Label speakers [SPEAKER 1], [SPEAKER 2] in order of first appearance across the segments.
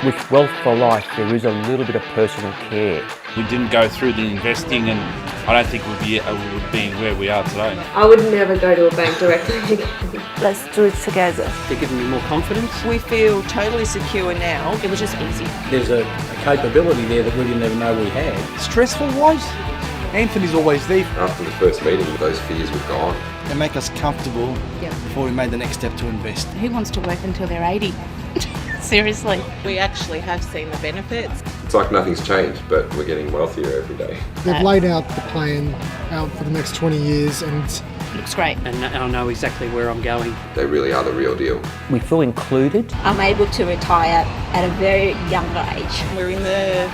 [SPEAKER 1] With Wealth for Life, there is a little bit of personal care.
[SPEAKER 2] We didn't go through the investing, and I don't think we would be where we are today.
[SPEAKER 3] I would never go to a bank directly again.
[SPEAKER 4] Let's do it together.
[SPEAKER 5] They're giving me more confidence.
[SPEAKER 6] We feel totally secure now.
[SPEAKER 4] It was just easy.
[SPEAKER 7] There's a capability there that we didn't even know we had.
[SPEAKER 8] Stressful wise, Anthony's always there.
[SPEAKER 9] After the first meeting, those fears were gone.
[SPEAKER 8] They make us comfortable before we made the next step to invest.
[SPEAKER 10] Who wants to work until they're 80? Seriously.
[SPEAKER 6] We actually have seen the benefits.
[SPEAKER 9] It's like nothing's changed, but we're getting wealthier every day.
[SPEAKER 11] They've laid out the plan out for the next 20 years and
[SPEAKER 10] it looks great.
[SPEAKER 5] And I know exactly where I'm going.
[SPEAKER 9] They really are the real deal.
[SPEAKER 1] We feel included.
[SPEAKER 4] I'm able to retire at a very younger age.
[SPEAKER 6] We're in the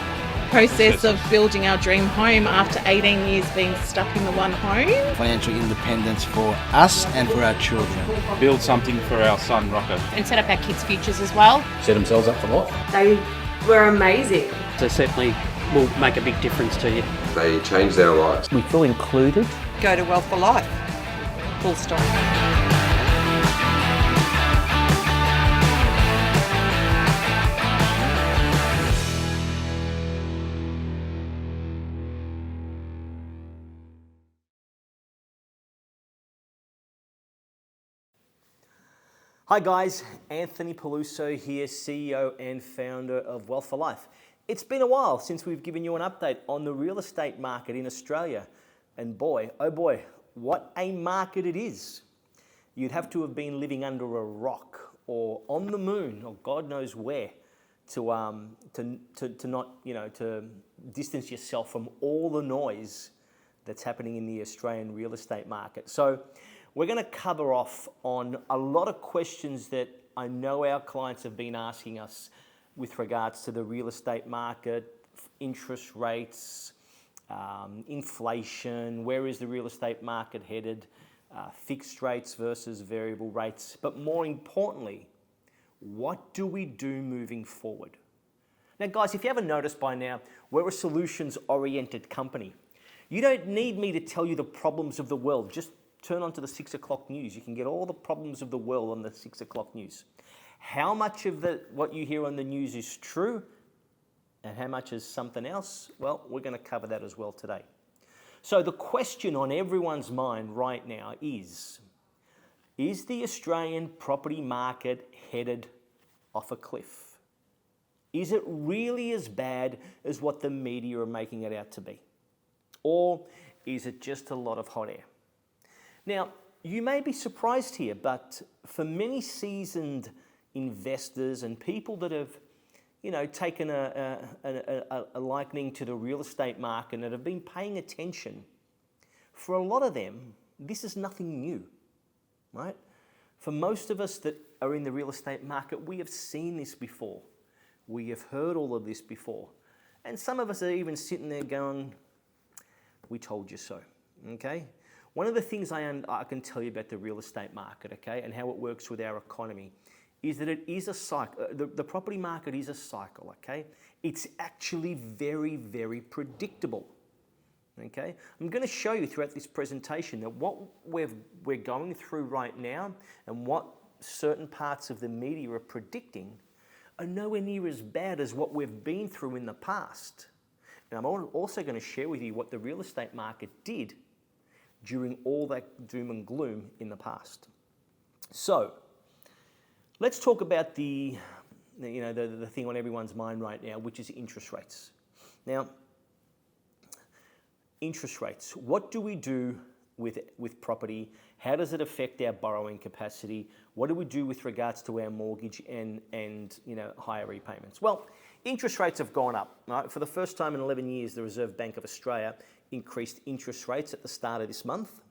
[SPEAKER 6] process of building our dream home after 18 years being stuck in the one home.
[SPEAKER 8] Financial independence for us and for our children.
[SPEAKER 2] Build something for our son, Rocco.
[SPEAKER 10] And set up our kids' futures as well.
[SPEAKER 7] Set themselves up for life.
[SPEAKER 3] They were amazing.
[SPEAKER 5] So certainly will make a big difference to you.
[SPEAKER 9] They changed our lives.
[SPEAKER 1] We feel included.
[SPEAKER 6] Go to Wealth for Life. Full stop.
[SPEAKER 1] Hi guys, Anthony Peluso here, CEO and founder of Wealth for Life. It's been a while since we've given you an update on the real estate market in Australia. And boy, oh boy, what a market it is. You'd have to have been living under a rock or on the moon or God knows where to not, to distance yourself from all the noise that's happening in the Australian real estate market. So we're going to cover off on a lot of questions that I know our clients have been asking us with regards to the real estate market, interest rates, inflation, where is the real estate market headed, fixed rates versus variable rates, but more importantly, what do we do moving forward? Now guys, if you haven't noticed by now, we're a solutions-oriented company. You don't need me to tell you the problems of the world. Just turn on to the 6 o'clock news. You can get all the problems of the world on the 6 o'clock news. How much of what you hear on the news is true and how much is something else? Well, we're going to cover that as well today. So the question on everyone's mind right now is the Australian property market headed off a cliff? Is it really as bad as what the media are making it out to be? Or is it just a lot of hot air? Now, you may be surprised here, but for many seasoned investors and people that have, taken a likening to the real estate market and have been paying attention, for a lot of them, this is nothing new, right? For most of us that are in the real estate market, we have seen this before. We have heard all of this before. And some of us are even sitting there going, we told you so, okay? One of the things I can tell you about the real estate market, okay, and how it works with our economy, is that it is a cycle. The property market is a cycle, okay? It's actually very, very predictable, okay? I'm going to show you throughout this presentation that what we're going through right now and what certain parts of the media are predicting are nowhere near as bad as what we've been through in the past. And I'm also going to share with you what the real estate market did during all that doom and gloom in the past. So, let's talk about the thing on everyone's mind right now, which is interest rates. Now, interest rates. What do we do with property? How does it affect our borrowing capacity? What do we do with regards to our mortgage and higher repayments? Well, interest rates have gone up. Right? For the first time in 11 years, the Reserve Bank of Australia increased interest rates at the start of this month.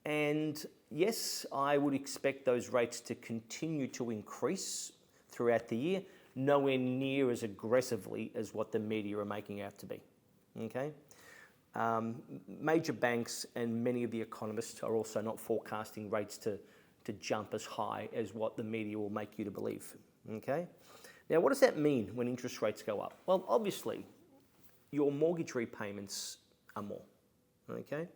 [SPEAKER 1] And yes, I would expect those rates to continue to increase throughout the year, nowhere near as aggressively as what the media are making out to be, okay? Major banks and many of the economists are also not forecasting rates to jump as high as what the media will make you to believe, okay? Now, what does that mean when interest rates go up? Well, obviously, your mortgage repayments are more, okay?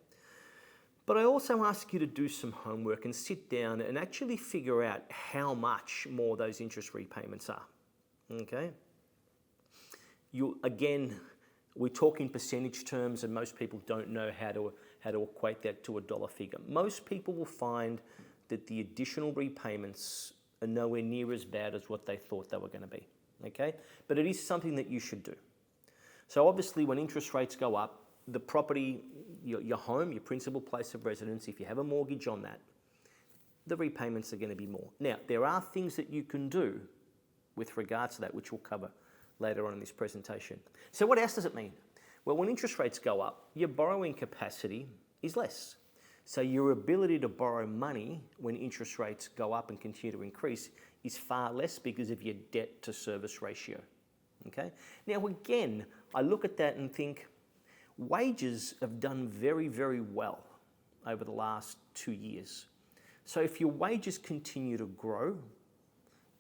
[SPEAKER 1] But I also ask you to do some homework and sit down and actually figure out how much more those interest repayments are, okay? again, we talk in percentage terms, and most people don't know how to equate that to a dollar figure. Most people will find that the additional repayments are nowhere near as bad as what they thought they were going to be. Okay, but it is something that you should do. So obviously, when interest rates go up, the property, your home, your principal place of residence, if you have a mortgage on that, the repayments are going to be more. Now, there are things that you can do with regards to that, which we'll cover later on in this presentation. So what else does it mean? Well, when interest rates go up, your borrowing capacity is less. So your ability to borrow money when interest rates go up and continue to increase is far less because of your debt to service ratio. Okay? Now again, I look at that and think wages have done very, very well over the last 2 years. So if your wages continue to grow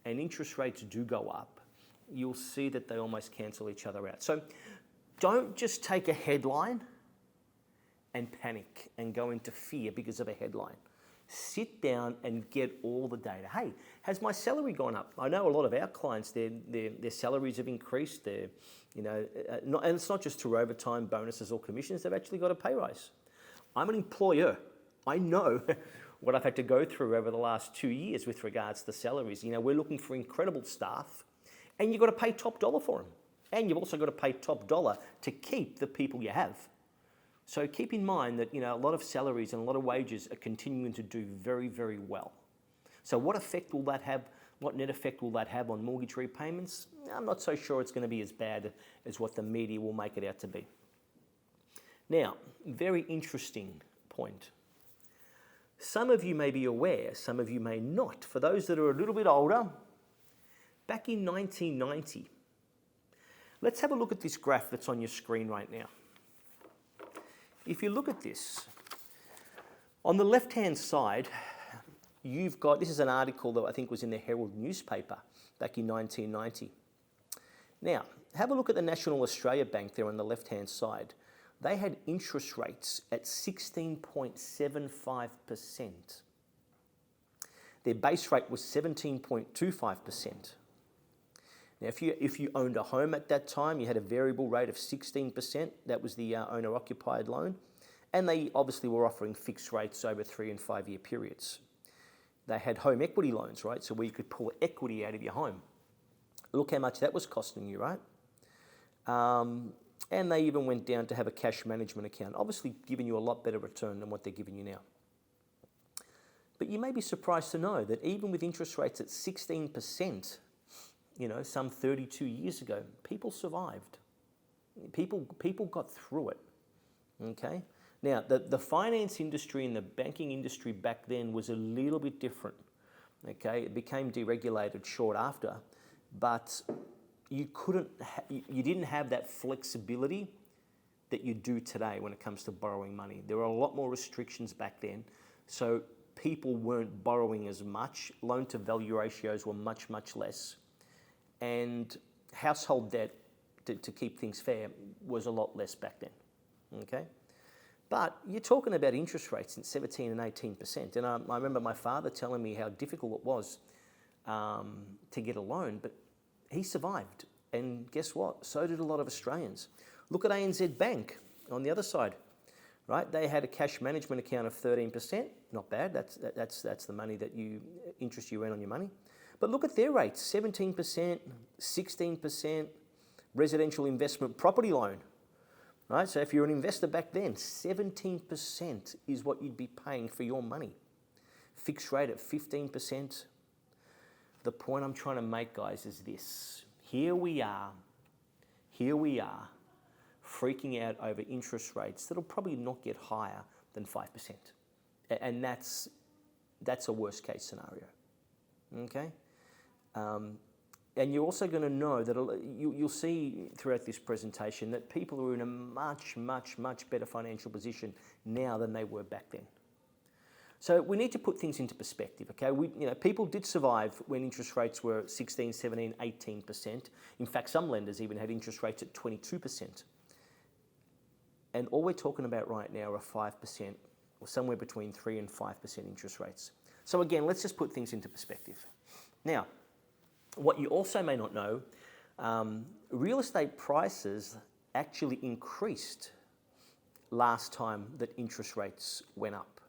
[SPEAKER 1] and interest rates do go up, you'll see that they almost cancel each other out. So don't just take a headline and panic and go into fear because of a headline. Sit down and get all the data. Hey, has my salary gone up? I know a lot of our clients, their salaries have increased. And it's not just through overtime, bonuses or commissions. They've actually got a pay rise. I'm an employer. I know what I've had to go through over the last 2 years with regards to salaries. We're looking for incredible staff, and you've got to pay top dollar for them. And you've also got to pay top dollar to keep the people you have. So keep in mind that a lot of salaries and a lot of wages are continuing to do very, very well. So what effect will that have? What net effect will that have on mortgage repayments? I'm not so sure it's going to be as bad as what the media will make it out to be. Now, very interesting point. Some of you may be aware, some of you may not. For those that are a little bit older, back in 1990, let's have a look at this graph that's on your screen right now. If you look at this, on the left-hand side, you've got, this is an article that I think was in the Herald newspaper back in 1990. Now, have a look at the National Australia Bank there on the left-hand side. They had interest rates at 16.75%. Their base rate was 17.25%. Now, if you owned a home at that time, you had a variable rate of 16%. That was the owner-occupied loan. And they obviously were offering fixed rates over 3 and 5 year periods. They had home equity loans, right? So where you could pull equity out of your home. Look how much that was costing you, right? And they even went down to have a cash management account, obviously giving you a lot better return than what they're giving you now. But you may be surprised to know that even with interest rates at 16%, some 32 years ago, people survived. People got through it, okay? Now, the finance industry and the banking industry back then was a little bit different, okay? It became deregulated short after, but you didn't have that flexibility that you do today when it comes to borrowing money. There were a lot more restrictions back then, so people weren't borrowing as much. Loan-to-value ratios were much, much less. And household debt, to keep things fair, was a lot less back then, okay? But you're talking about interest rates in 17 and 18%. And I remember my father telling me how difficult it was to get a loan, but he survived. And guess what? So did a lot of Australians. Look at ANZ Bank on the other side, right? They had a cash management account of 13%. Not bad. That's the money that interest you earn on your money. But look at their rates, 17%, 16%, residential investment property loan, right? So if you're an investor back then, 17% is what you'd be paying for your money. Fixed rate at 15%. The point I'm trying to make, guys, is this. Here we are, freaking out over interest rates that'll probably not get higher than 5%. And that's a worst case scenario, okay? And you're also going to know that you'll see throughout this presentation that people are in a much, much, much better financial position now than they were back then. So we need to put things into perspective, okay? People did survive when interest rates were 16, 17, 18%. In fact, some lenders even had interest rates at 22%. And all we're talking about right now are 5%, or somewhere between 3 and 5% interest rates. So again, let's just put things into perspective. Now, what you also may not know, Real estate prices actually increased last time that interest rates went up.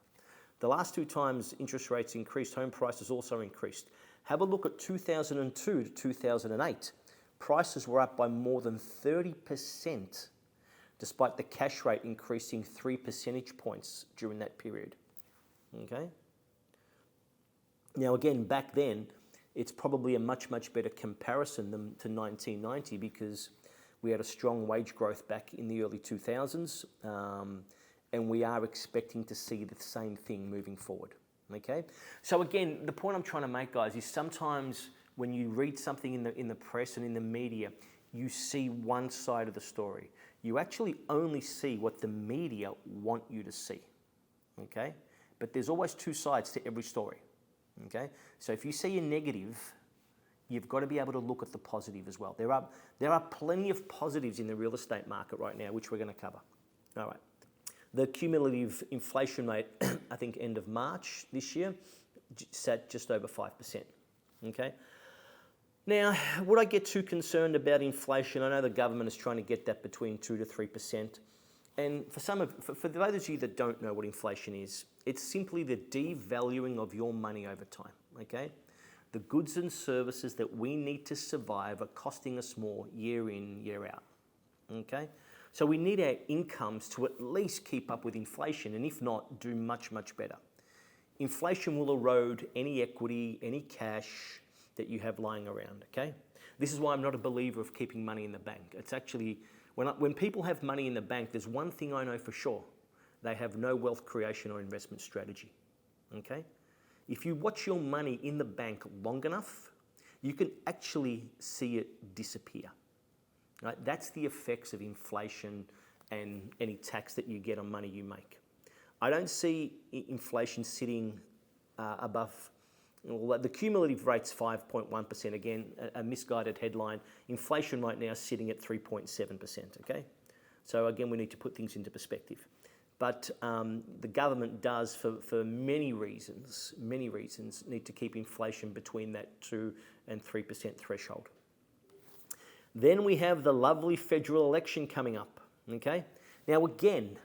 [SPEAKER 1] The last 2 times interest rates increased, home prices also increased. Have a look at 2002 to 2008. Prices were up by more than 30%, despite the cash rate increasing 3 percentage points during that period. Okay? Now again, back then, it's probably a much better comparison than to 1990 because we had a strong wage growth back in the early 2000s, and we are expecting to see the same thing moving forward. Okay? So again, the point I'm trying to make, guys, is sometimes when you read something in the press and in the media, you see one side of the story. You actually only see what the media want you to see. Okay? But there's always 2 sides to every story. Okay? So if you see a negative, you've got to be able to look at the positive as well. There are plenty of positives in the real estate market right now, which we're going to cover. All right. The cumulative inflation rate, I think end of March this year, sat just over 5%. Okay. Now, would I get too concerned about inflation? I know the government is trying to get that between 2 to 3%. And for those of you that don't know what inflation is, it's simply the devaluing of your money over time. Okay. The goods and services that we need to survive are costing us more year in, year out. Okay? So we need our incomes to at least keep up with inflation, and if not, do much better. Inflation will erode any equity, any cash that you have lying around, okay? This is why I'm not a believer of keeping money in the bank. It's actually, when people have money in the bank, there's one thing I know for sure. They have no wealth creation or investment strategy, okay? If you watch your money in the bank long enough, you can actually see it disappear. Right? That's the effects of inflation and any tax that you get on money you make. I don't see inflation sitting above, well, the cumulative rate's 5.1%, again, a misguided headline. Inflation right now is sitting at 3.7%, okay? So again, we need to put things into perspective. But the government does, for many reasons, need to keep inflation between that 2 and 3% threshold. Then we have the lovely federal election coming up, okay? Now again,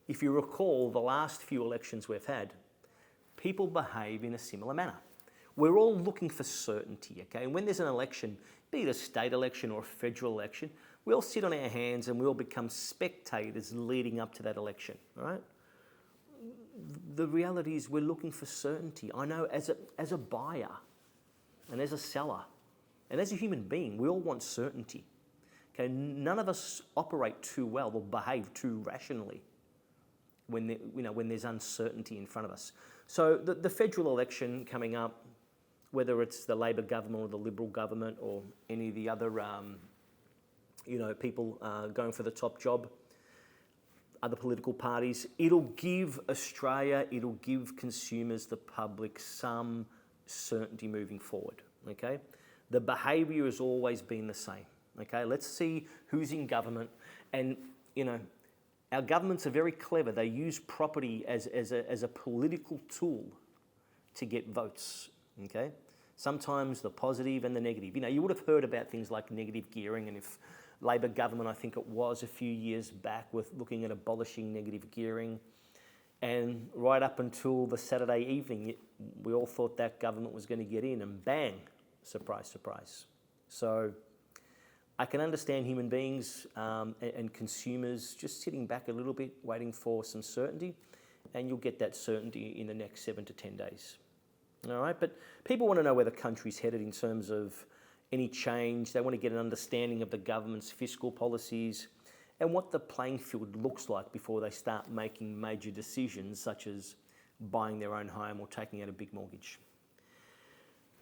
[SPEAKER 1] if you recall the last few elections we've had, people behave in a similar manner. We're all looking for certainty, okay? And when there's an election, be it a state election or a federal election, we all sit on our hands and we all become spectators leading up to that election, all right? The reality is we're looking for certainty. I know as a buyer and as a seller and as a human being, we all want certainty. Okay, none of us operate too well or behave too rationally when there's uncertainty in front of us. So the federal election coming up, whether it's the Labor government or the Liberal government or any of the other people going for the top job, other political parties, it'll give Australia, it'll give consumers, the public, some certainty moving forward, okay? The behaviour has always been the same, okay? Let's see who's in government. And, our governments are very clever. They use property as a political tool to get votes, okay? Sometimes the positive and the negative. You would have heard about things like negative gearing, and if Labor government, I think it was a few years back, with looking at abolishing negative gearing. And right up until the Saturday evening, we all thought that government was going to get in, and bang, surprise, surprise. So I can understand human beings and consumers just sitting back a little bit, waiting for some certainty, and you'll get that certainty in the next 7 to 10 days. All right, but people want to know where the country's headed in terms of any change. They want to get an understanding of the government's fiscal policies and what the playing field looks like before they start making major decisions, such as buying their own home or taking out a big mortgage.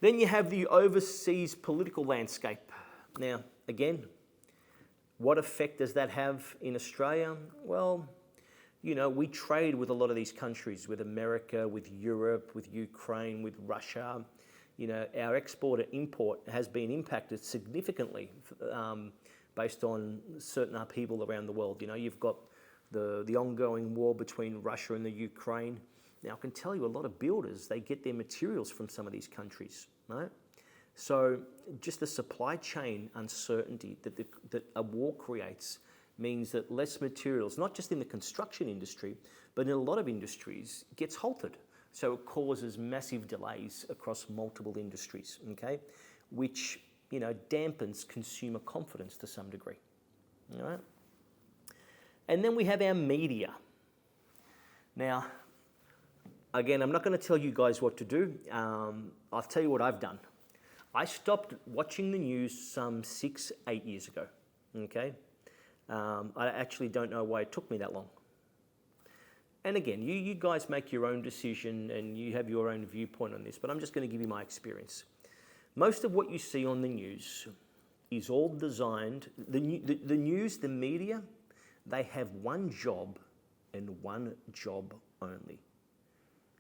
[SPEAKER 1] Then you have the overseas political landscape. Now, again, what effect does that have in Australia? Well, we trade with a lot of these countries, with America, with Europe, with Ukraine, with Russia. Our export and import has been impacted significantly based on certain upheaval around the world. You've got the ongoing war between Russia and the Ukraine. Now, I can tell you a lot of builders, they get their materials from some of these countries, right? So just the supply chain uncertainty that a war creates means that less materials, not just in the construction industry, but in a lot of industries, gets halted. So it causes massive delays across multiple industries, okay? Which, dampens consumer confidence to some degree, all right? And then we have our media. Now, again, I'm not going to tell you guys what to do. I'll tell you what I've done. I stopped watching the news some 6-8 years ago, okay? I actually don't know why it took me that long. And again, you guys make your own decision and you have your own viewpoint on this, but I'm just going to give you my experience. Most of what you see on the news is all designed, the news, the media, they have one job and one job only: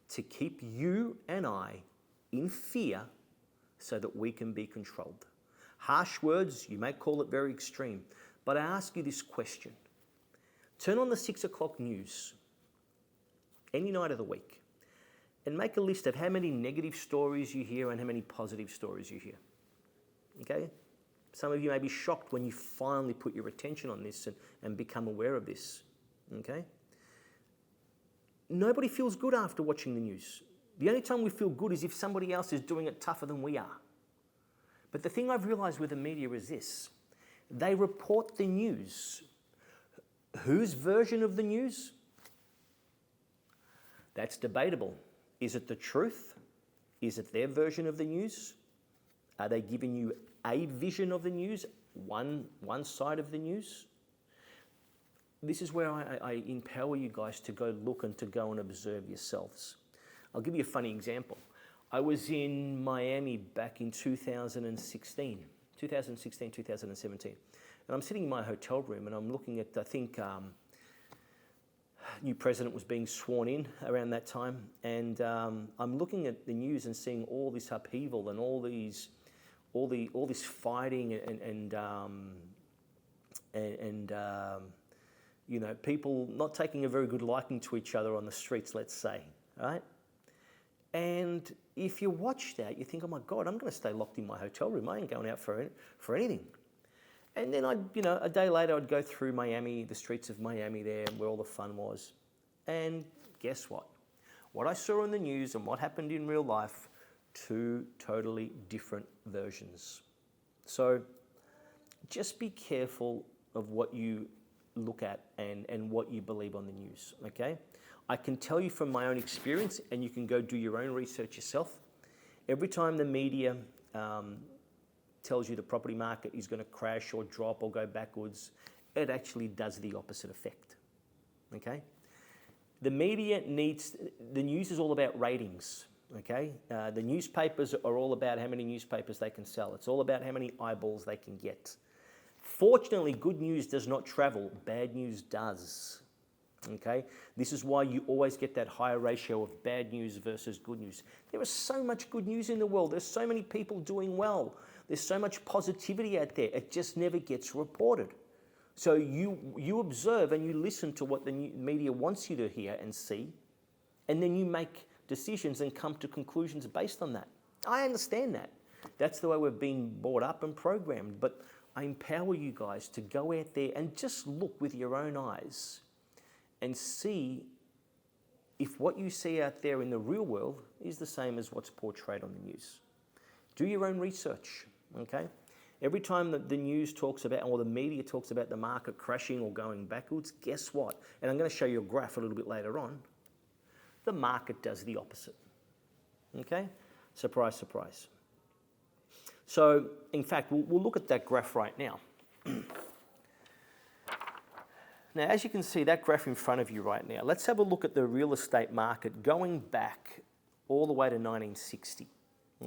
[SPEAKER 1] to keep you and I in fear so that we can be controlled. Harsh words, you may call it very extreme, but I ask you this question. Turn on the 6 o'clock news any night of the week and make a list of how many negative stories you hear and how many positive stories you hear, okay? Some of you may be shocked when you finally put your attention on this and become aware of this, okay? Nobody feels good after watching the news. The only time we feel good is if somebody else is doing it tougher than we are. But the thing I've realized with the media is this: they report the news. Whose version of the news? That's debatable. Is it the truth? Is it their version of the news? Are they giving you a vision of the news, one side of the news? This is where I empower you guys to go look and to go and observe yourselves. I'll give you a funny example. I was in Miami back in 2017. And I'm sitting in my hotel room and I'm looking at, I think, new president was being sworn in around that time. And I'm looking at the news and seeing all this upheaval and all this fighting and people not taking a very good liking to each other on the streets, let's say, right? And if you watch that, you think, oh my God, I'm going to stay locked in my hotel room. I ain't going out for anything. And then a day later, I'd go through Miami, the streets of Miami there, where all the fun was. And guess what? What I saw in the news and what happened in real life, two totally different versions. So just be careful of what you look at and what you believe on the news, okay? I can tell you from my own experience, and you can go do your own research yourself. Every time the media tells you the property market is going to crash or drop or go backwards, it actually does the opposite effect, okay? The news is all about ratings, okay? The newspapers are all about how many newspapers they can sell. It's all about how many eyeballs they can get. Fortunately, good news does not travel, bad news does. Okay, this is why you always get that higher ratio of bad news versus good news. There is so much good news in the world. There's so many people doing well. There's so much positivity out there. It just never gets reported. So you observe and you listen to what the media wants you to hear and see, and then you make decisions and come to conclusions based on that. I understand that. That's the way we've been brought up and programmed. But I empower you guys to go out there and just look with your own eyes and see if what you see out there in the real world is the same as what's portrayed on the news. Do your own research, okay? Every time that the news talks about, or the media talks about the market crashing or going backwards, guess what? And I'm going to show you a graph a little bit later on. The market does the opposite, okay? Surprise, surprise. So, in fact, we'll look at that graph right now. Now, as you can see, that graph in front of you right now, let's have a look at the real estate market going back all the way to 1960,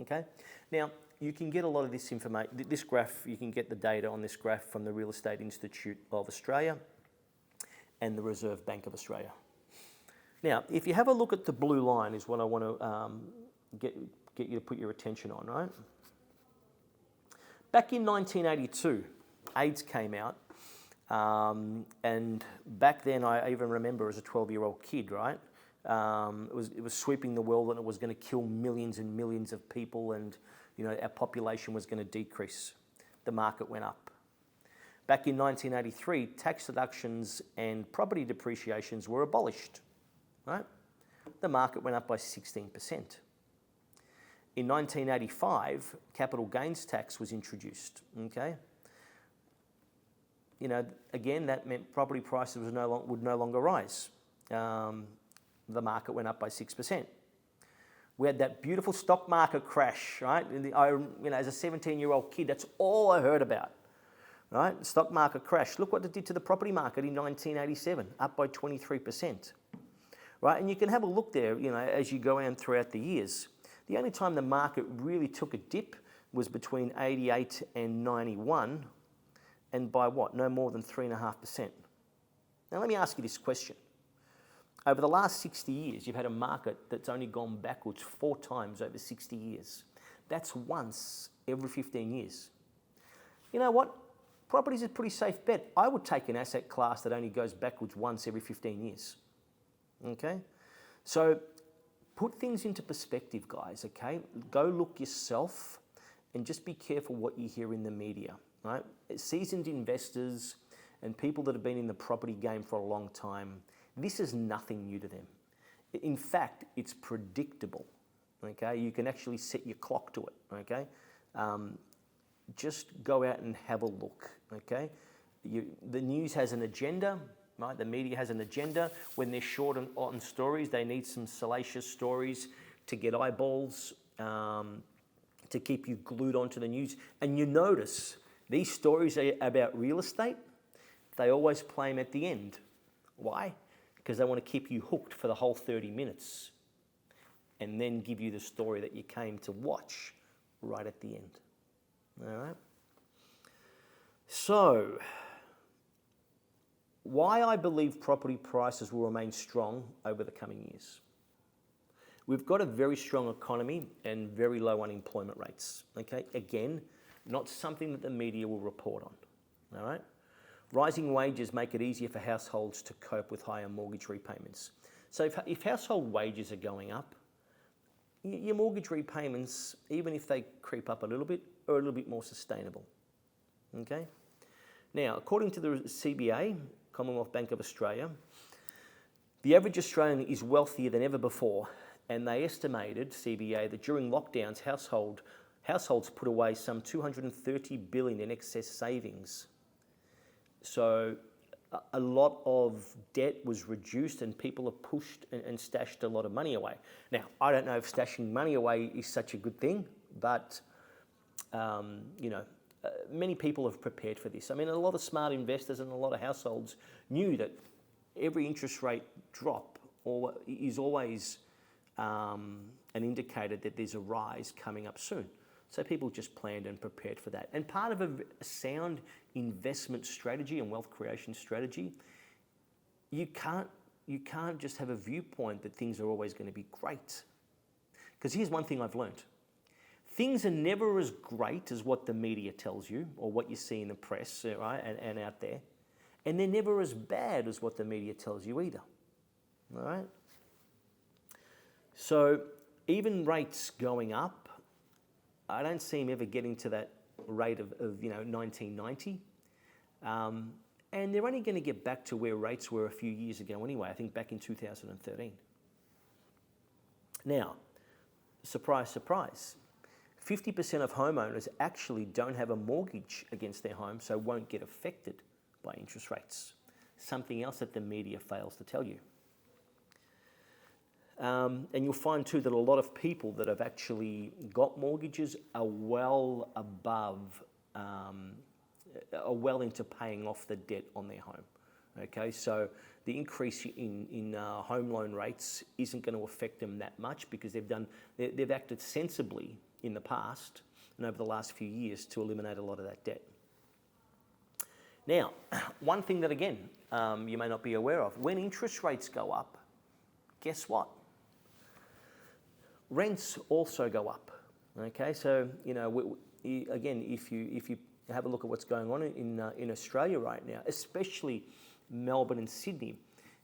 [SPEAKER 1] okay? Now, you can get a lot of this information, this graph, you can get the data on this graph from the Real Estate Institute of Australia and the Reserve Bank of Australia. Now, if you have a look at the blue line is what I want to get you to put your attention on, right? Back in 1982, AIDS came out. And back then, I even remember as a 12-year-old kid, right? It was sweeping the world and it was going to kill millions and millions of people. And, our population was going to decrease. The market went up. Back in 1983, tax deductions and property depreciations were abolished, right? The market went up by 16%. In 1985, capital gains tax was introduced, okay? Again, that meant property prices would no longer rise. The market went up by 6%. We had that beautiful stock market crash, right? As a 17-year-old kid, that's all I heard about, right? The stock market crash. Look what it did to the property market in 1987, up by 23%, right? And you can have a look there, as you go on throughout the years. The only time the market really took a dip was between 88 and 91, and by what? No more than 3.5%. Now let me ask you this question. Over the last 60 years, you've had a market that's only gone backwards 4 times over 60 years. That's once every 15 years. You know what? Property is a pretty safe bet. I would take an asset class that only goes backwards once every 15 years. Okay? So put things into perspective, guys, okay? Go look yourself and just be careful what you hear in the media, right? Seasoned investors and people that have been in the property game for a long time, this is nothing new to them. In fact, it's predictable, okay? You can actually set your clock to it, okay? Just go out and have a look, okay? The news has an agenda, right? The media has an agenda. When they're short on stories, they need some salacious stories to get eyeballs, to keep you glued onto the news. And you notice these stories about real estate, they always play them at the end. Why? Because they want to keep you hooked for the whole 30 minutes and then give you the story that you came to watch right at the end. All right? So, why I believe property prices will remain strong over the coming years. We've got a very strong economy and very low unemployment rates. Okay, again, not something that the media will report on. All right? Rising wages make it easier for households to cope with higher mortgage repayments. So if household wages are going up, your mortgage repayments, even if they creep up a little bit, are a little bit more sustainable. Okay? Now, according to the CBA, Commonwealth Bank of Australia, the average Australian is wealthier than ever before, and they estimated, CBA, that during lockdowns, households put away some $230 billion in excess savings. So a lot of debt was reduced and people have pushed and stashed a lot of money away. Now, I don't know if stashing money away is such a good thing, but, many people have prepared for this. I mean, a lot of smart investors and a lot of households knew that every interest rate drop is always an indicator that there's a rise coming up soon. So people just planned and prepared for that. And part of a sound investment strategy and wealth creation strategy, you can't just have a viewpoint that things are always going to be great. Because here's one thing I've learned. Things are never as great as what the media tells you or what you see in the press, right, and out there. And they're never as bad as what the media tells you either. All right? So even rates going up, I don't see them ever getting to that rate of 1990. And they're only going to get back to where rates were a few years ago anyway, I think back in 2013. Now, surprise, surprise, 50% of homeowners actually don't have a mortgage against their home, so won't get affected by interest rates. Something else that the media fails to tell you. And you'll find too that a lot of people that have actually got mortgages are well above, are well into paying off the debt on their home. Okay, so the increase in home loan rates isn't going to affect them that much because they've acted sensibly in the past and over the last few years to eliminate a lot of that debt. Now, one thing that again you may not be aware of, when interest rates go up, guess what? Rents also go up. Okay, so again, if you have a look at what's going on in Australia right now, especially Melbourne and Sydney,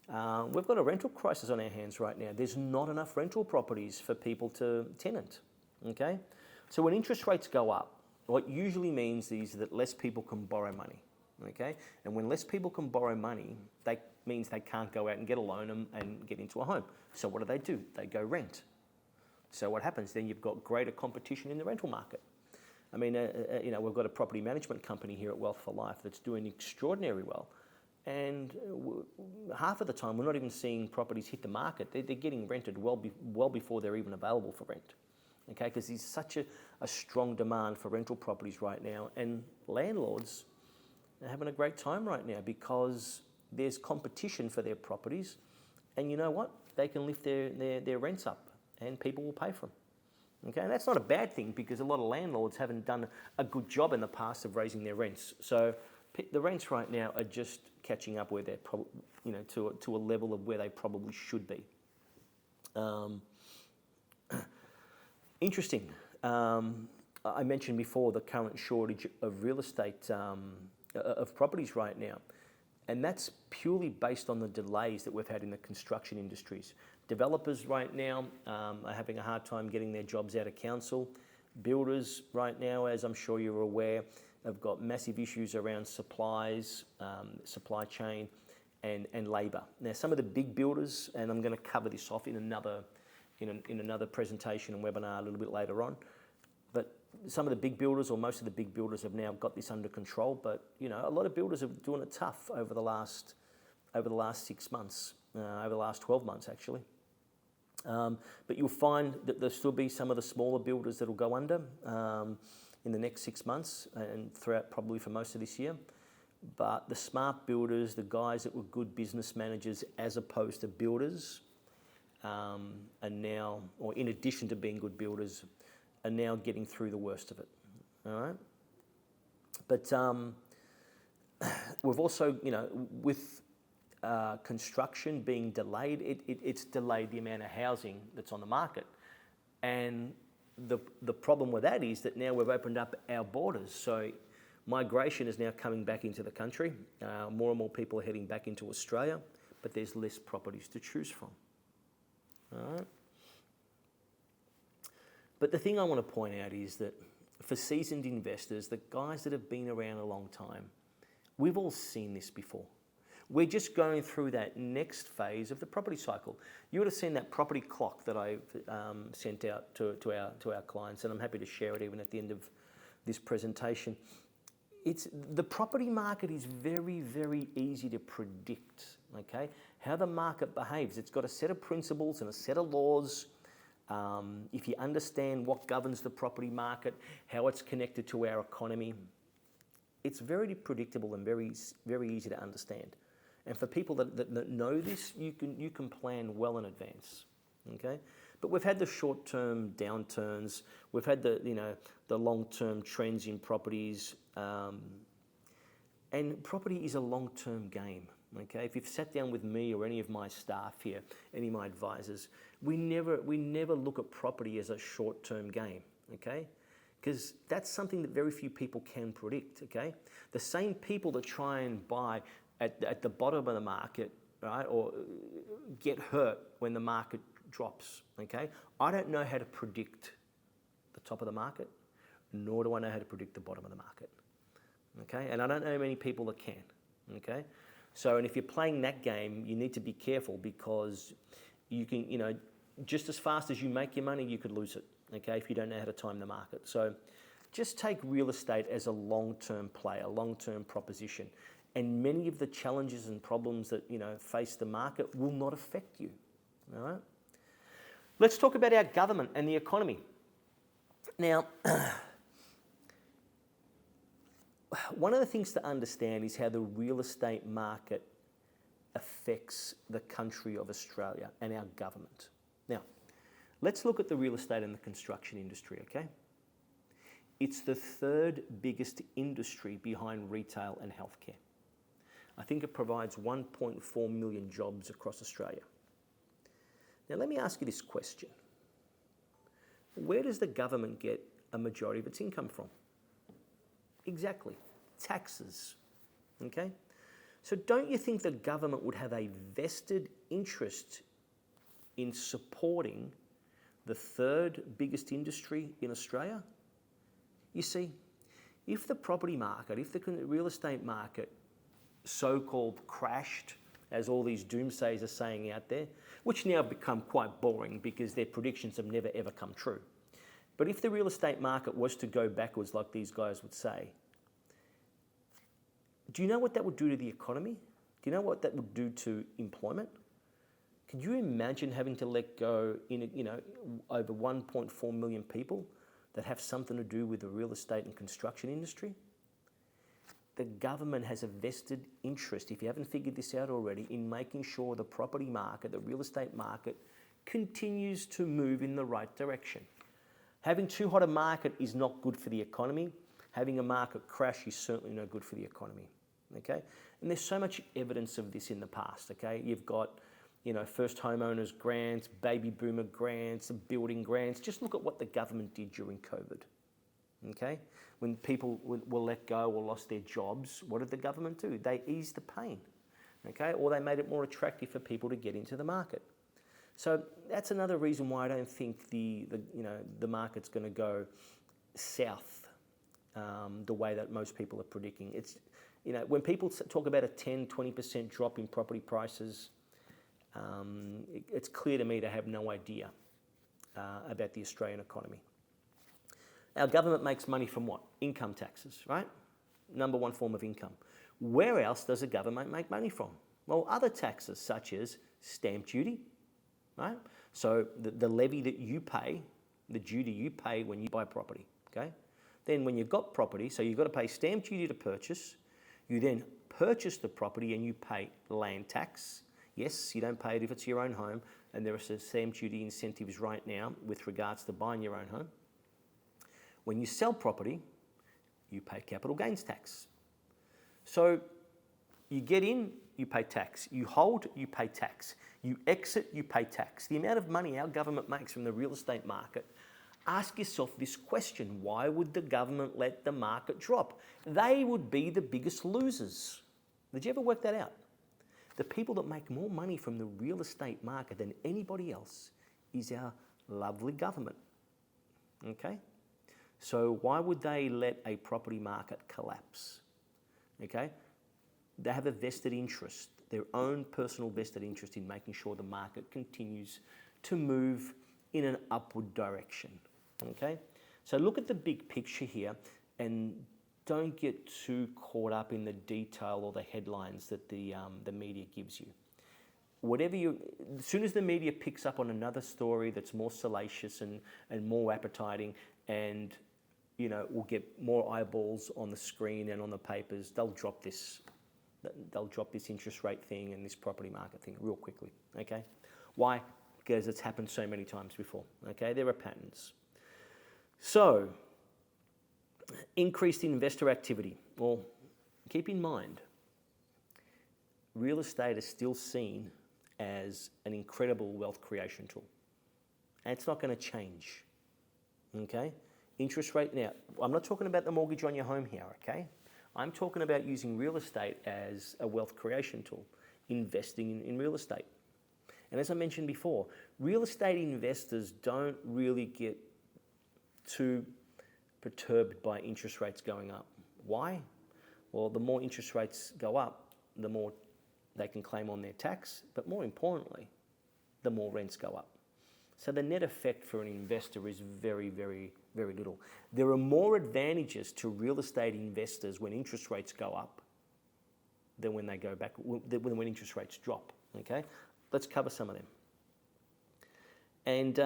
[SPEAKER 1] we've got a rental crisis on our hands right now. There's not enough rental properties for people to tenant. Okay, So when interest rates go up, what usually means is that less people can borrow money, okay? And when less people can borrow money, that means they can't go out and get a loan and get into a home. So what do? They go rent. So what happens? Then you've got greater competition in the rental market. I mean, we've got a property management company here at Wealth for Life that's doing extraordinarily well. And half of the time, we're not even seeing properties hit the market. They're getting rented well before they're even available for rent. Okay, because there's such a strong demand for rental properties right now, and landlords are having a great time right now because there's competition for their properties, and you know what? They can lift their rents up, and people will pay for them. Okay, and that's not a bad thing because a lot of landlords haven't done a good job in the past of raising their rents. So the rents right now are just catching up where they're to a level of where they probably should be. Interesting. I mentioned before the current shortage of real estate, of properties right now. And that's purely based on the delays that we've had in the construction industries. Developers right now are having a hard time getting their jobs out of council. Builders right now, as I'm sure you're aware, have got massive issues around supplies, supply chain, and labour. Now, some of the big builders, and I'm going to cover this off in another presentation and webinar a little bit later on, but some of the big builders, or most of the big builders, have now got this under control. But a lot of builders are doing it tough over the last 6 months, over the last 12 months actually. But you'll find that there'll still be some of the smaller builders that'll go under in the next 6 months and throughout probably for most of this year. But the smart builders, the guys that were good business managers as opposed to builders, are now, or in addition to being good builders, are now getting through the worst of it. All right. But we've also, with construction being delayed, it's delayed the amount of housing that's on the market. And the problem with that is that now we've opened up our borders. So migration is now coming back into the country. More and more people are heading back into Australia, but there's less properties to choose from. All right. But the thing I want to point out is that for seasoned investors, the guys that have been around a long time, we've all seen this before. We're just going through that next phase of the property cycle. You would have seen that property clock that I sent out to our clients, and I'm happy to share it even at the end of this presentation. The property market is very, very easy to predict, okay? How the market behaves. It's got a set of principles and a set of laws. If you understand what governs the property market, how it's connected to our economy, it's very predictable and very, very easy to understand. And for people that know this, you can plan well in advance, okay? But we've had the short-term downturns, we've had the long-term trends in properties, and property is a long-term game, okay? If you've sat down with me or any of my staff here, any of my advisors, we never look at property as a short-term game, okay? Because that's something that very few people can predict, okay? The same people that try and buy at the bottom of the market, right, or get hurt when the market drops, okay? I don't know how to predict the top of the market, nor do I know how to predict the bottom of the market, okay? And I don't know many people that can, okay? So, and if you're playing that game, you need to be careful because you can, just as fast as you make your money, you could lose it, okay, if you don't know how to time the market. So just take real estate as a long-term play, a long-term proposition. And many of the challenges and problems that, face the market will not affect you, all right? Let's talk about our government and the economy. Now, one of the things to understand is how the real estate market affects the country of Australia and our government. Now, let's look at the real estate and the construction industry, okay? It's the third biggest industry behind retail and healthcare. I think it provides 1.4 million jobs across Australia. Now, let me ask you this question. Where does the government get a majority of its income from? Exactly, taxes, okay? So don't you think the government would have a vested interest in supporting the third biggest industry in Australia? You see, if the property market, if the real estate market so-called crashed, as all these doomsayers are saying out there, which now have become quite boring because their predictions have never ever come true. But if the real estate market was to go backwards like these guys would say, do you know what that would do to the economy? Do you know what that would do to employment? Could you imagine having to let go over 1.4 million people that have something to do with the real estate and construction industry? The government has a vested interest, if you haven't figured this out already, in making sure the property market, the real estate market, continues to move in the right direction. Having too hot a market is not good for the economy. Having a market crash is certainly no good for the economy. Okay? And there's so much evidence of this in the past. Okay? You've got, first homeowners grants, baby boomer grants, building grants. Just look at what the government did during COVID. Okay? When people were let go or lost their jobs, what did the government do? They eased the pain, okay? Or they made it more attractive for people to get into the market. So that's another reason why I don't think the market's going to go south the way that most people are predicting. It's, when people talk about a 10, 20% drop in property prices, it's clear to me they have no idea about the Australian economy. Our government makes money from what? Income taxes, right? Number one form of income. Where else does the government make money from? Well, other taxes such as stamp duty, right? So the levy that you pay, the duty you pay when you buy property, okay? Then when you've got property, so you've got to pay stamp duty to purchase, you then purchase the property and you pay land tax. Yes, you don't pay it if it's your own home, and there are some stamp duty incentives right now with regards to buying your own home. When you sell property, you pay capital gains tax. So you get in, you pay tax. You hold, you pay tax. You exit, you pay tax. The amount of money our government makes from the real estate market, ask yourself this question: why would the government let the market drop? They would be the biggest losers. Did you ever work that out? The people that make more money from the real estate market than anybody else is our lovely government. Okay? So why would they let a property market collapse? Okay? They have a vested interest, their own personal vested interest in making sure the market continues to move in an upward direction. Okay? So look at the big picture here and don't get too caught up in the detail or the headlines that the media gives you. As soon as the media picks up on another story that's more salacious and more appetizing and will get more eyeballs on the screen and on the papers, they'll drop this interest rate thing and this property market thing real quickly, okay? Why? Because it's happened so many times before, okay? There are patterns. So, increased investor activity. Well, keep in mind, real estate is still seen as an incredible wealth creation tool. And it's not going to change, okay? Interest rate, now, I'm not talking about the mortgage on your home here, okay? I'm talking about using real estate as a wealth creation tool, investing in real estate. And as I mentioned before, real estate investors don't really get too perturbed by interest rates going up. Why? Well, the more interest rates go up, the more they can claim on their tax, but more importantly, the more rents go up. So the net effect for an investor is very, very, very little. There are more advantages to real estate investors when interest rates go up than when they go back, when interest rates drop, okay? Let's cover some of them. And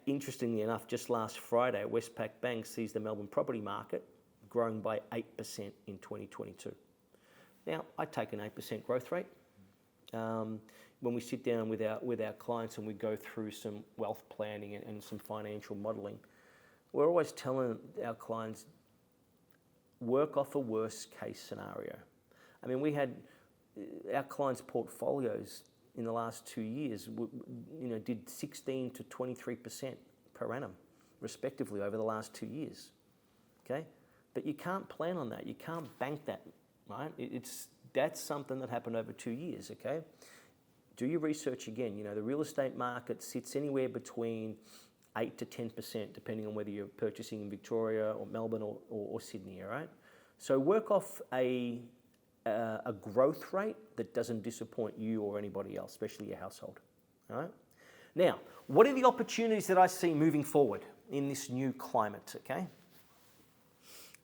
[SPEAKER 1] interestingly enough, just last Friday, Westpac Bank sees the Melbourne property market growing by 8% in 2022. Now, I take an 8% growth rate. When we sit down with our clients and we go through some wealth planning and some financial modelling, we're always telling our clients, work off a worst case scenario. I mean, we had our clients' portfolios in the last 2 years, did 16 to 23% per annum, respectively, over the last 2 years. Okay, but you can't plan on that. You can't bank that, right? That's something that happened over 2 years. Okay, do your research again. The real estate market sits anywhere between 8 to 10%, depending on whether you're purchasing in Victoria or Melbourne or Sydney, all right? So work off a growth rate that doesn't disappoint you or anybody else, especially your household, all right? Now, what are the opportunities that I see moving forward in this new climate, okay?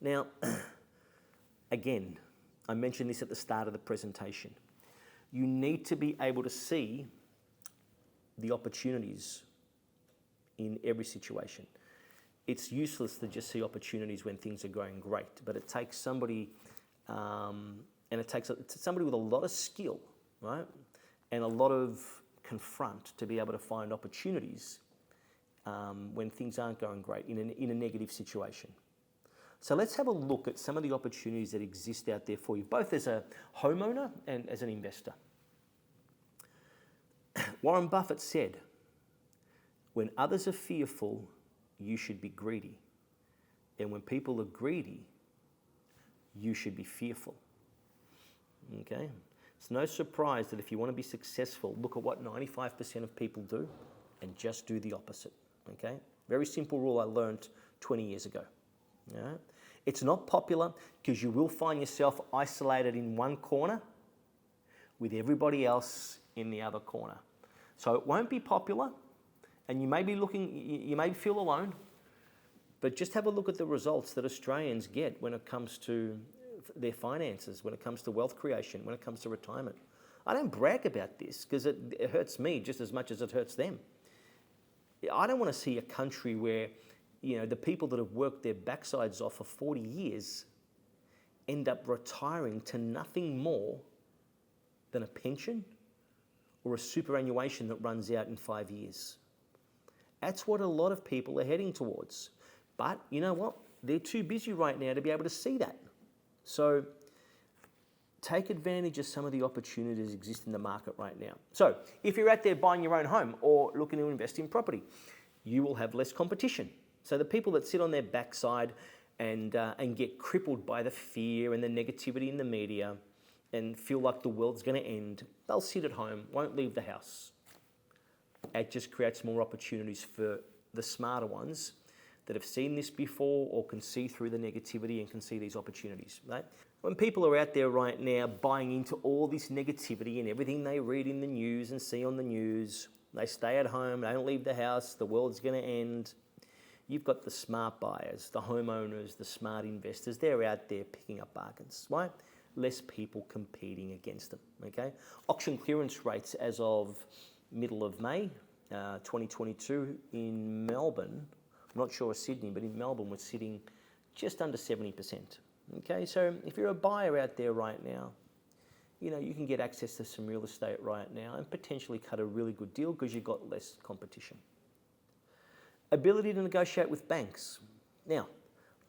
[SPEAKER 1] Now, again, I mentioned this at the start of the presentation. You need to be able to see the opportunities in every situation. It's useless to just see opportunities when things are going great, but it takes somebody, somebody with a lot of skill, right, and a lot of confront to be able to find opportunities when things aren't going great in a negative situation. So let's have a look at some of the opportunities that exist out there for you, both as a homeowner and as an investor. Warren Buffett said, "When others are fearful, you should be greedy. And when people are greedy, you should be fearful." Okay? It's no surprise that if you want to be successful, look at what 95% of people do and just do the opposite. Okay? Very simple rule I learned 20 years ago. All right? It's not popular because you will find yourself isolated in one corner with everybody else in the other corner. So it won't be popular, and you may feel alone, but just have a look at the results that Australians get when it comes to their finances, when it comes to wealth creation, when it comes to retirement. I don't brag about this because it hurts me just as much as it hurts them. I don't want to see a country where, the people that have worked their backsides off for 40 years end up retiring to nothing more than a pension or a superannuation that runs out in 5 years. That's what a lot of people are heading towards. But you know what? They're too busy right now to be able to see that. So take advantage of some of the opportunities that exist in the market right now. So if you're out there buying your own home or looking to invest in property, you will have less competition. So the people that sit on their backside and get crippled by the fear and the negativity in the media and feel like the world's going to end, they'll sit at home, won't leave the house. It just creates more opportunities for the smarter ones that have seen this before or can see through the negativity and can see these opportunities, right? When people are out there right now buying into all this negativity and everything they read in the news and see on the news, they stay at home, they don't leave the house, the world's going to end. You've got the smart buyers, the homeowners, the smart investors. They're out there picking up bargains, right? Less people competing against them, okay? Auction clearance rates as of middle of May 2022 in Melbourne, I'm not sure of Sydney, but in Melbourne we're sitting just under 70%, okay? So if you're a buyer out there right now, you can get access to some real estate right now and potentially cut a really good deal because you've got less competition. Ability to negotiate with banks. Now,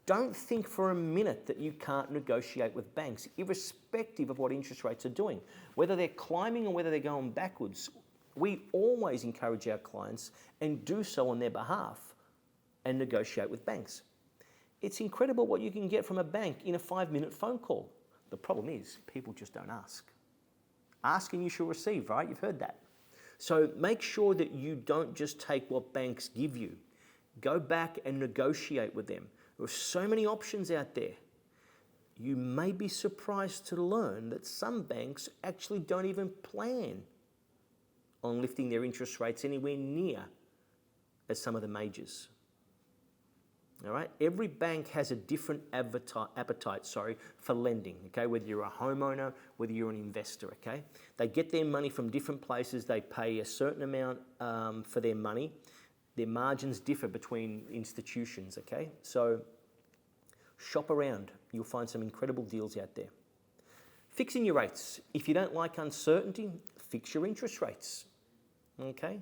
[SPEAKER 1] don't think for a minute that you can't negotiate with banks, irrespective of what interest rates are doing. Whether they're climbing or whether they're going backwards, we always encourage our clients and do so on their behalf and negotiate with banks. It's incredible what you can get from a bank in a 5-minute phone call. The problem is people just don't ask. Ask and you shall receive, right? You've heard that. So make sure that you don't just take what banks give you. Go back and negotiate with them. There are so many options out there. You may be surprised to learn that some banks actually don't even plan on lifting their interest rates anywhere near as some of the majors. All right? Every bank has a different appetite for lending, okay? Whether you're a homeowner, whether you're an investor, okay? They get their money from different places. They pay a certain amount for their money. Their margins differ between institutions, okay? So shop around. You'll find some incredible deals out there. Fixing your rates. If you don't like uncertainty, fix your interest rates, okay?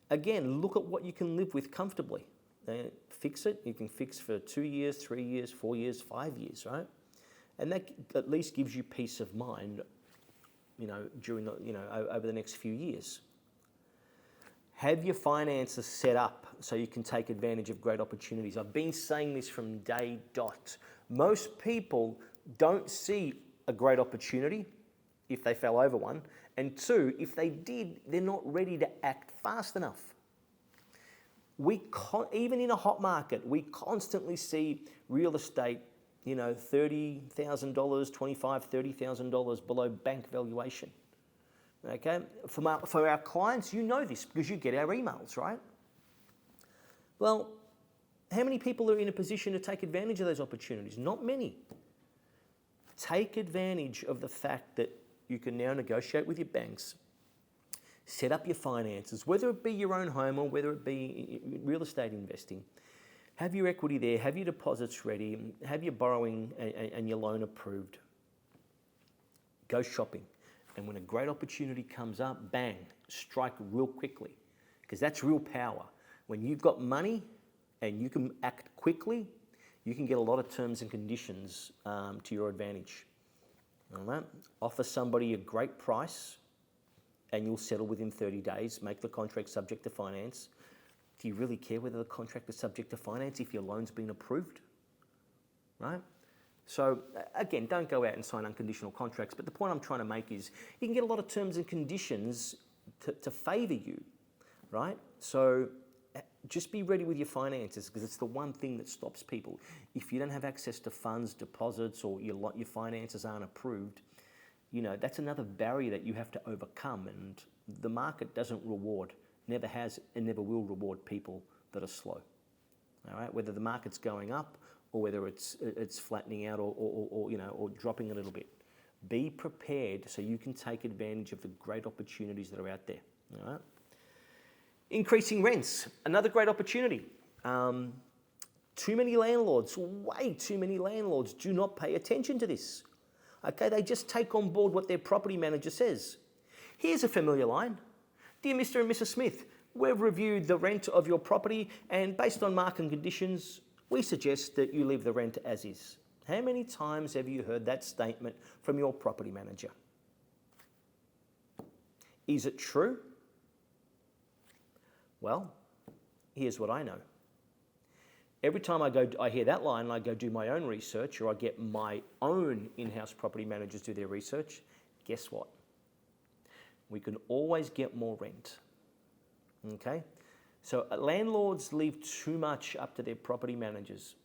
[SPEAKER 1] Again, look at what you can live with comfortably. Fix it. You can fix for 2 years, 3 years, 4 years, 5 years, right? And that at least gives you peace of mind, during over the next few years. Have your finances set up so you can take advantage of great opportunities. I've been saying this from day dot. Most people don't see a great opportunity if they fell over one. And 2, if they did, they're not ready to act fast enough. Even in a hot market, we constantly see real estate, $30,000, $25,000, $30,000 below bank valuation. Okay, for our clients, you know this because you get our emails, right? Well, how many people are in a position to take advantage of those opportunities? Not many. Take advantage of the fact that you can now negotiate with your banks, set up your finances, whether it be your own home or whether it be real estate investing. Have your equity there, have your deposits ready, have your borrowing and your loan approved. Go shopping. And when a great opportunity comes up, bang, strike real quickly. Because that's real power. When you've got money and you can act quickly, you can get a lot of terms and conditions to your advantage. All right? Offer somebody a great price and you'll settle within 30 days. Make the contract subject to finance. Do you really care whether the contract is subject to finance if your loan's been approved? Right? So again, don't go out and sign unconditional contracts, but the point I'm trying to make is you can get a lot of terms and conditions to favour you, right? So just be ready with your finances because it's the one thing that stops people. If you don't have access to funds, deposits, or your finances aren't approved, that's another barrier that you have to overcome, and the market doesn't reward, never has and never will reward people that are slow, all right? Whether the market's going up or whether it's flattening out or dropping a little bit. Be prepared so you can take advantage of the great opportunities that are out there. All right? Increasing rents, another great opportunity. Too many landlords, way too many landlords do not pay attention to this. Okay, they just take on board what their property manager says. Here's a familiar line. Dear Mr. and Mrs. Smith, we've reviewed the rent of your property and based on market conditions, we suggest that you leave the rent as is. How many times have you heard that statement from your property manager? Is it true? Well, here's what I know. Every time I hear that line, I go do my own research or I get my own in-house property managers do their research. Guess what? We can always get more rent. Okay? So landlords leave too much up to their property managers.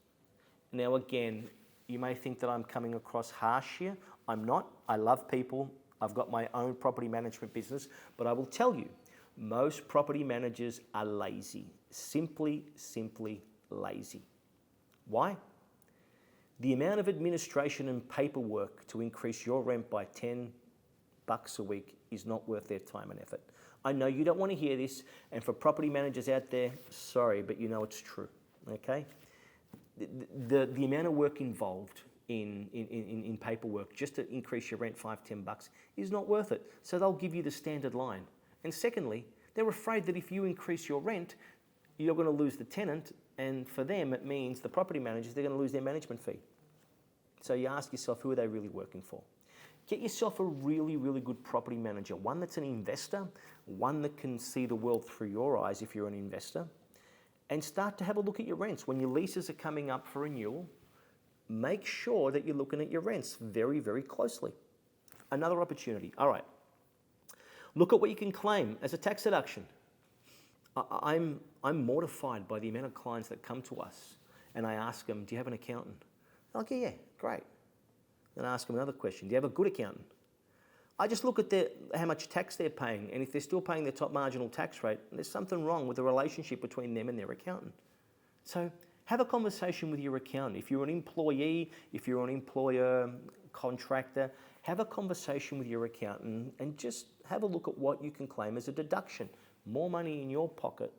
[SPEAKER 1] Now again, you may think that I'm coming across harsh here. I'm not. I love people. I've got my own property management business. But I will tell you, most property managers are lazy. Simply lazy. Why? The amount of administration and paperwork to increase your rent by $10 a week is not worth their time and effort. I know you don't want to hear this, and for property managers out there, sorry, but you know it's true, okay? The amount of work involved in paperwork just to increase your rent $5, $10 is not worth it. So they'll give you the standard line. And secondly, they're afraid that if you increase your rent, you're going to lose the tenant, and for them it means the property managers, they're going to lose their management fee. So you ask yourself, who are they really working for? Get yourself a really, really good property manager, one that's an investor, one that can see the world through your eyes if you're an investor, and start to have a look at your rents. When your leases are coming up for renewal, make sure that you're looking at your rents very, very closely. Another opportunity. All right. Look at what you can claim as a tax deduction. I'm mortified by the amount of clients that come to us and I ask them, do you have an accountant? They're like, yeah, great. Then I ask them another question. Do you have a good accountant? I just look at how much tax they're paying, and if they're still paying their top marginal tax rate, there's something wrong with the relationship between them and their accountant. So have a conversation with your accountant. If you're an employee, if you're an employer, contractor, have a conversation with your accountant and just have a look at what you can claim as a deduction. More money in your pocket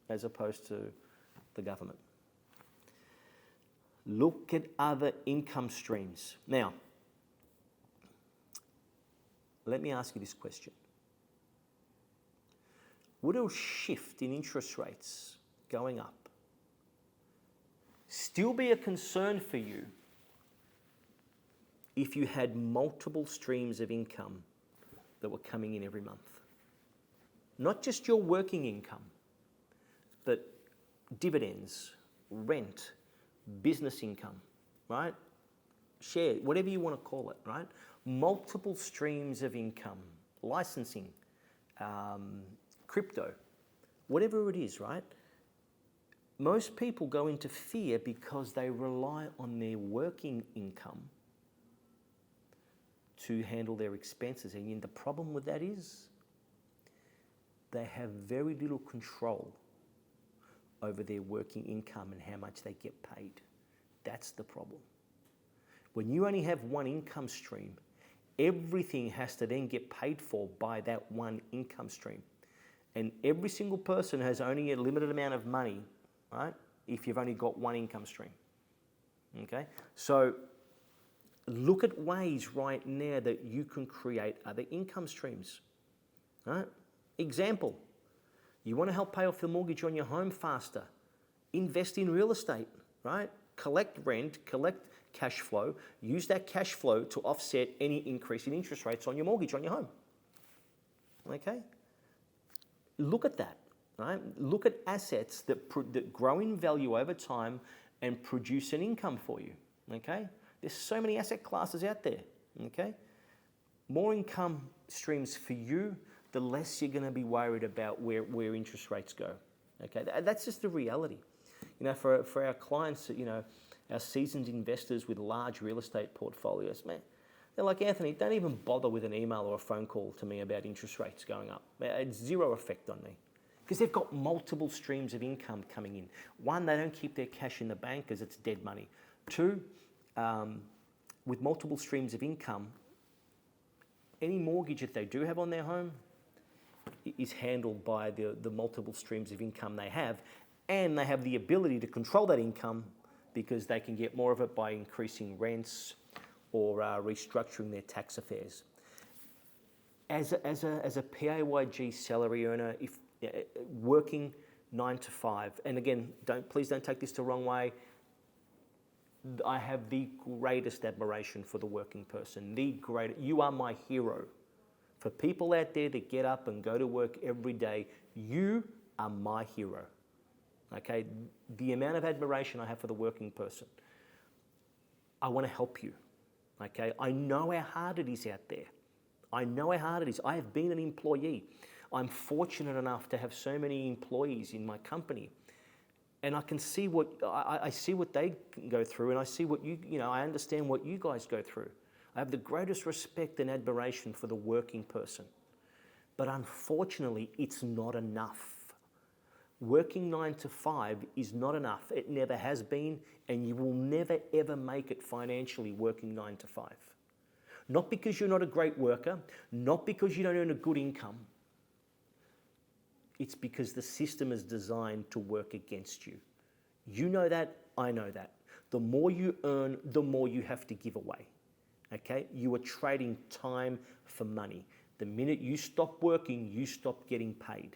[SPEAKER 1] as opposed to the government. Look at other income streams. Now, let me ask you this question. Would a shift in interest rates going up still be a concern for you if you had multiple streams of income that were coming in every month? Not just your working income, but dividends, rent, business income, right? Share, whatever you want to call it, right? Multiple streams of income, licensing, crypto, whatever it is, right? most people go into fear because they rely on their working income to handle their expenses. And the problem with that is they have very little control over their working income and how much they get paid. That's the problem. When you only have one income stream, everything has to then get paid for by that one income stream. And every single person has only a limited amount of money, right? If you've only got one income stream, okay? So look at ways right now that you can create other income streams, right? Example, you want to help pay off the mortgage on your home faster, invest in real estate, right? Collect rent, collect cash flow, use that cash flow to offset any increase in interest rates on your mortgage on your home, okay? Look at that, right? Look at assets that grow in value over time and produce an income for you, okay? There's so many asset classes out there, okay? More income streams for you, the less you're going to be worried about where interest rates go, okay? That's just the reality. For our clients, our seasoned investors with large real estate portfolios, man, they're like, Anthony, don't even bother with an email or a phone call to me about interest rates going up. It's zero effect on me because they've got multiple streams of income coming in. One, they don't keep their cash in the bank because it's dead money. Two, with multiple streams of income, any mortgage that they do have on their home is handled by the multiple streams of income they have, and they have the ability to control that income because they can get more of it by increasing rents or restructuring their tax affairs. As a PAYG salary earner, if working 9 to 5, and again, please don't take this the wrong way, I have the greatest admiration for the working person. You are my hero. For people out there that get up and go to work every day, you are my hero. Okay? The amount of admiration I have for the working person. I want to help you. Okay? I know how hard it is out there. I know how hard it is. I have been an employee. I'm fortunate enough to have so many employees in my company. And I can see I see what they go through, and I see I understand what you guys go through. I have the greatest respect and admiration for the working person. But unfortunately, it's not enough. Working 9 to 5 is not enough. It never has been, and you will never ever make it financially working 9 to 5. Not because you're not a great worker, not because you don't earn a good income. It's because the system is designed to work against you. You know that, I know that. The more you earn, the more you have to give away. Okay? You are trading time for money. The minute you stop working, you stop getting paid.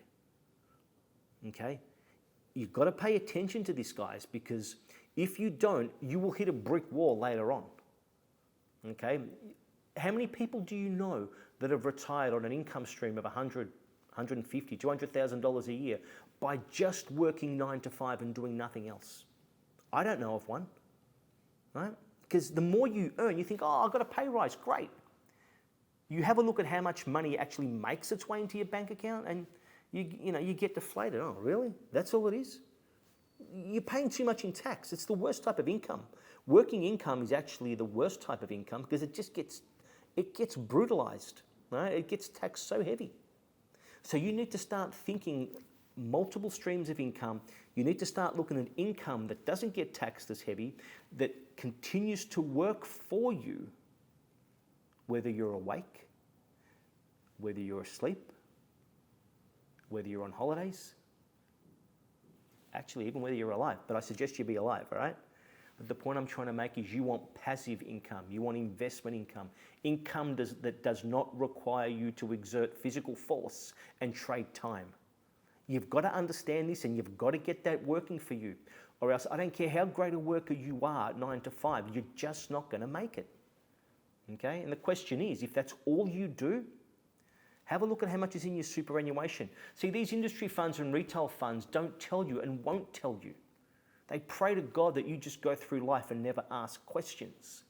[SPEAKER 1] Okay? You've got to pay attention to this, guys, because if you don't, you will hit a brick wall later on. Okay? How many people do you know that have retired on an income stream of $100,000, $150,000, $200,000 a year by just working 9 to 5 and doing nothing else? I don't know of one, right? Because the more you earn, you think, oh, I've got a pay rise, great. You have a look at how much money actually makes its way into your bank account, and you get deflated. Oh, really? That's all it is? You're paying too much in tax. It's the worst type of income. Working income is actually the worst type of income because it gets brutalized, right? It gets taxed so heavy. So you need to start thinking multiple streams of income. You need to start looking at income that doesn't get taxed as heavy, that continues to work for you, whether you're awake, whether you're asleep, whether you're on holidays, actually even whether you're alive, but I suggest you be alive, all right? But the point I'm trying to make is you want passive income, you want investment income that does not require you to exert physical force and trade time. You've got to understand this, and you've got to get that working for you, or else I don't care how great a worker you are at 9 to 5, you're just not going to make it. Okay? And the question is, if that's all you do, have a look at how much is in your superannuation. See, these industry funds and retail funds don't tell you and won't tell you. They pray to God that you just go through life and never ask questions.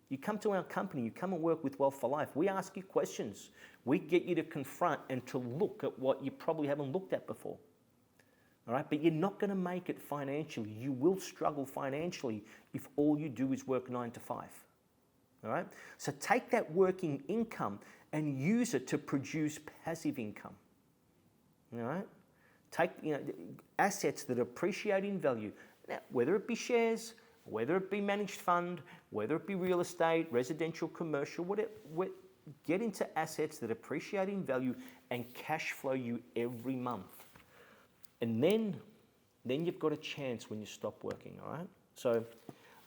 [SPEAKER 1] You come to our company, you come and work with Wealth for Life. We ask you questions. We get you to confront and to look at what you probably haven't looked at before. all right? But you're not going to make it financially. You will struggle financially if all you do is work 9 to 5, all right? So take that working income and use it to produce passive income, all right? Take assets that appreciate in value, now, whether it be shares, whether it be managed fund, whether it be real estate, residential, commercial, whatever. Get into assets that appreciate in value and cash flow you every month. And then you've got a chance when you stop working, all right? So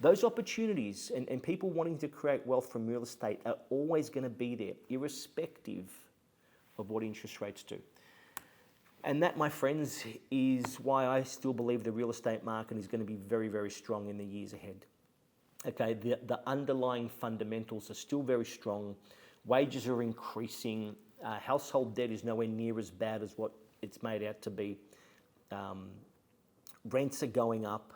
[SPEAKER 1] those opportunities and people wanting to create wealth from real estate are always going to be there, irrespective of what interest rates do. And that, my friends, is why I still believe the real estate market is going to be very, very strong in the years ahead. Okay, the underlying fundamentals are still very strong. Wages are increasing. Household debt is nowhere near as bad as what it's made out to be. Rents are going up.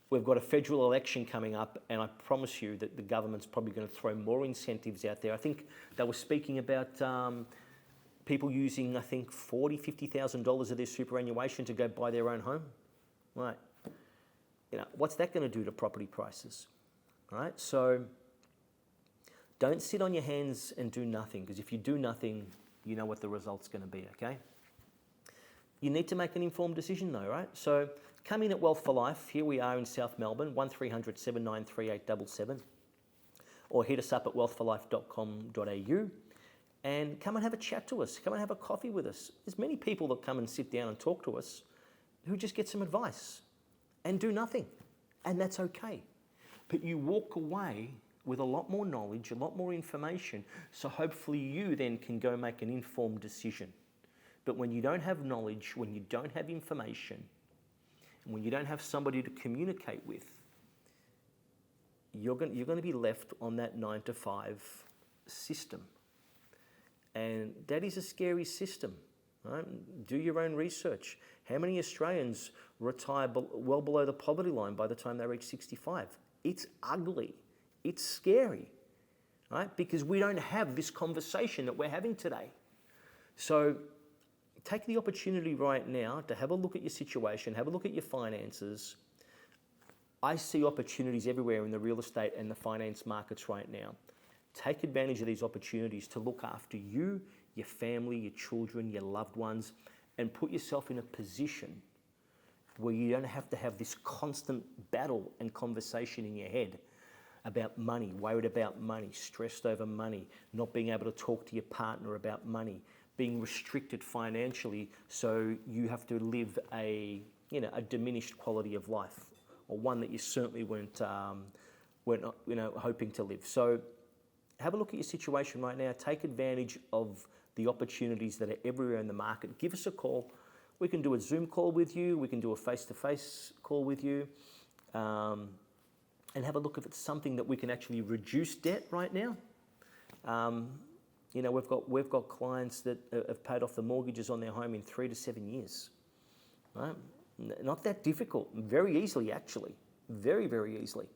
[SPEAKER 1] We've got a federal election coming up, and I promise you that the government's probably going to throw more incentives out there. I think they were speaking about people using, I think, $40,000, $50,000 of their superannuation to go buy their own home. Right. What's that going to do to property prices? Right. So don't sit on your hands and do nothing, because if you do nothing, you know what the result's going to be, okay? You need to make an informed decision though, right? So come in at Wealth for Life. Here we are in South Melbourne, 1300 793 877, or hit us up at wealthforlife.com.au and come and have a chat to us. Come and have a coffee with us. There's many people that come and sit down and talk to us who just get some advice and do nothing, and that's okay. But you walk away with a lot more knowledge, a lot more information, so hopefully you then can go make an informed decision. But when you don't have knowledge, when you don't have information, and when you don't have somebody to communicate with, you're going to be left on that 9 to 5 system. And that is a scary system. Right? Do your own research. How many Australians retire well below the poverty line by the time they reach 65? It's ugly. It's scary, right? Because we don't have this conversation that we're having today. So take the opportunity right now to have a look at your situation, have a look at your finances. I see opportunities everywhere in the real estate and the finance markets right now. Take advantage of these opportunities to look after you, your family, your children, your loved ones, and put yourself in a position where you don't have to have this constant battle and conversation in your head about money, worried about money, stressed over money, not being able to talk to your partner about money, being restricted financially, so you have to live a diminished quality of life, or one that you certainly weren't hoping to live. So have a look at your situation right now. Take advantage of the opportunities that are everywhere in the market. Give us a call. We can do a Zoom call with you. We can do a face-to-face call with you, and have a look if it's something that we can actually reduce debt right now. We've got clients that have paid off the mortgages on their home in 3 to 7 years. Right? Not that difficult. Very easily, actually. Very, very easily.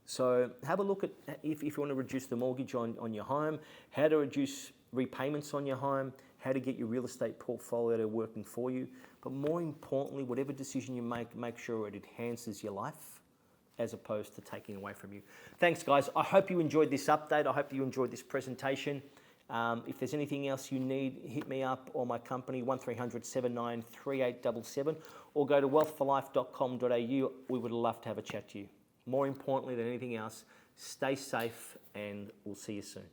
[SPEAKER 1] So have a look at if you want to reduce the mortgage on your home, how to reduce repayments on your home, how to get your real estate portfolio working for you. But more importantly, whatever decision you make sure it enhances your life as opposed to taking away from you. Thanks, guys. I hope you enjoyed this update. I hope you enjoyed this presentation. If there's anything else you need, hit me up or my company, 1300 793 877, or go to wealthforlife.com.au. We would love to have a chat to you. More importantly than anything else, stay safe, and we'll see you soon.